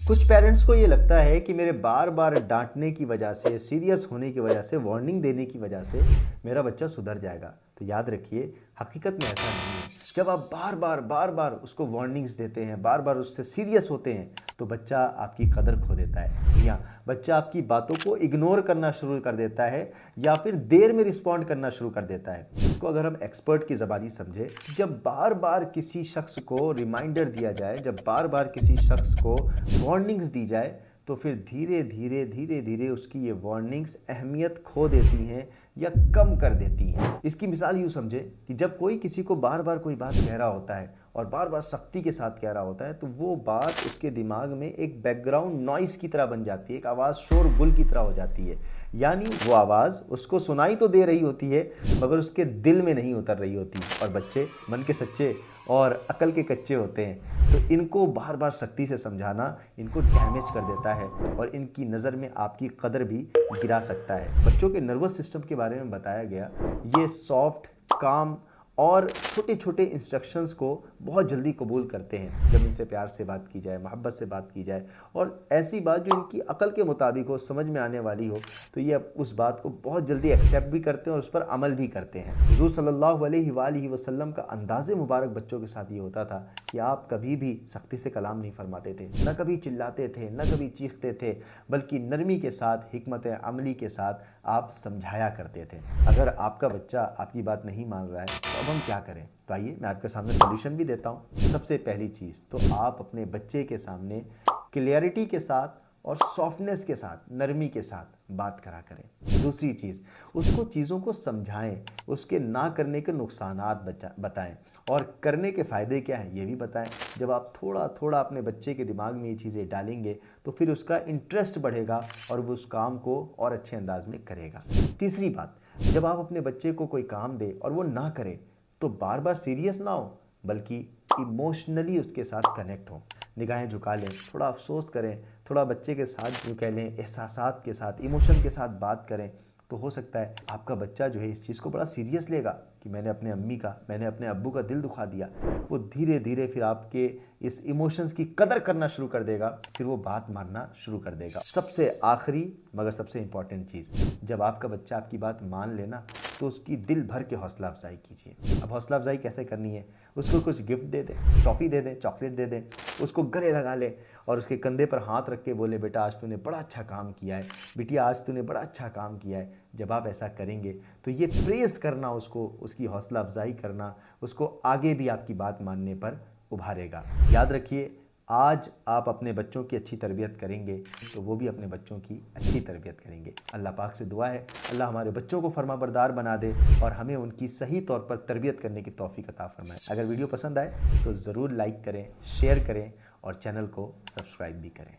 कुछ पेरेंट्स को ये लगता है कि मेरे बार बार डांटने की वजह से, सीरियस होने की वजह से, वार्निंग देने की वजह से मेरा बच्चा सुधर जाएगा। तो याद रखिए, हकीकत में ऐसा नहीं है। जब आप बार बार उसको वार्निंग्स देते हैं, बार बार उससे सीरियस होते हैं, तो बच्चा आपकी कदर खो देता है, या बच्चा आपकी बातों को इग्नोर करना शुरू कर देता है, या फिर देर में रिस्पॉन्ड करना शुरू कर देता है। इसको अगर हम एक्सपर्ट की ज़बानी समझे, जब बार बार किसी शख्स को रिमाइंडर दिया जाए, जब बार बार किसी शख्स को वार्निंग्स दी जाए, तो फिर धीरे धीरे उसकी ये वार्निंग्स अहमियत खो देती हैं या कम कर देती हैं। इसकी मिसाल यूँ समझे कि जब कोई किसी को बार बार कोई बात कह रहा होता है और बार बार सख्ती के साथ कह रहा होता है, तो वो बात उसके दिमाग में एक बैकग्राउंड नॉइस की तरह बन जाती है, एक आवाज़ शोरगुल की तरह हो जाती है। यानी वो आवाज़ उसको सुनाई तो दे रही होती है, मगर उसके दिल में नहीं उतर रही होती। और बच्चे मन के सच्चे और अकल के कच्चे होते हैं, तो इनको बार बार सख्ती से समझाना इनको डैमेज कर देता है और इनकी नज़र में आपकी कदर भी गिरा सकता है। बच्चों के नर्वस सिस्टम के बारे में बताया गया, ये सॉफ्ट, काम और छोटे छोटे इंस्ट्रक्शंस को बहुत जल्दी कबूल करते हैं जब इनसे प्यार से बात की जाए, मोहब्बत से बात की जाए, और ऐसी बात जो इनकी अकल के मुताबिक हो, समझ में आने वाली हो, तो ये उस बात को बहुत जल्दी एक्सेप्ट भी करते हैं और उस पर अमल भी करते हैं। हुज़ूर सल्लल्लाहु अलैहि वसल्लम का अंदाज़े मुबारक बच्चों के साथ ये होता था कि आप कभी भी सख्ती से कलाम नहीं फरमाते थे, न कभी चिल्लाते थे, न कभी चीखते थे, बल्कि नरमी के साथ, हिकमत अमली के साथ आप समझाया करते थे। अगर आपका बच्चा आपकी बात नहीं मान रहा है, तो अब हम क्या करें? तो आइए मैं आपके सामने सॉल्यूशन भी देता हूँ। सबसे पहली चीज़ तो आप अपने बच्चे के सामने क्लियरिटी के साथ और सॉफ्टनेस के साथ, नरमी के साथ बात करा करें। दूसरी चीज़, उसको चीज़ों को समझाएं, उसके ना करने के नुकसानात बताएं और करने के फ़ायदे क्या हैं ये भी बताएं। जब आप थोड़ा थोड़ा अपने बच्चे के दिमाग में ये चीज़ें डालेंगे, तो फिर उसका इंटरेस्ट बढ़ेगा और वो उस काम को और अच्छे अंदाज में करेगा। तीसरी बात, जब आप अपने बच्चे को कोई काम दें और वो ना करे, तो बार बार सीरियस ना हो, बल्कि इमोशनली उसके साथ कनेक्ट हो। निगाहें झुका लें, थोड़ा अफसोस करें, थोड़ा बच्चे के साथ यूँ कह लें एहसासात के साथ, इमोशन के साथ बात करें, तो हो सकता है आपका बच्चा जो है इस चीज़ को बड़ा सीरियस लेगा कि मैंने अपने अम्मी का, मैंने अपने अब्बू का दिल दुखा दिया। वो धीरे धीरे फिर आपके इस इमोशंस की कदर करना शुरू कर देगा, फिर वो बात मानना शुरू कर देगा। सबसे आखिरी मगर सबसे इम्पॉर्टेंट चीज़, जब आपका बच्चा आपकी बात मान लेना, तो उसकी दिल भर के हौसला अफजाई कीजिए। अब हौसला अफजाई कैसे करनी है? उसको कुछ गिफ्ट दे दें, टॉफ़ी दे दें, चॉकलेट दे दें, उसको गले लगा लें और उसके कंधे पर हाथ रख के बोले, बेटा आज तूने बड़ा अच्छा काम किया है, बिटिया आज तूने बड़ा अच्छा काम किया है। जब आप ऐसा करेंगे, तो ये प्रेज़ करना उसको, उसकी हौसला अफजाई करना, उसको आगे भी आपकी बात मानने पर उभारेगा। याद रखिए, आज आप अपने बच्चों की अच्छी तरबियत करेंगे, तो वो भी अपने बच्चों की अच्छी तरबियत करेंगे। अल्लाह पाक से दुआ है, अल्लाह हमारे बच्चों को फरमाबरदार बना दे और हमें उनकी सही तौर पर तरबियत करने की तौफीक अता फरमाए। अगर वीडियो पसंद आए तो ज़रूर लाइक करें, शेयर करें और चैनल को सब्सक्राइब भी करें।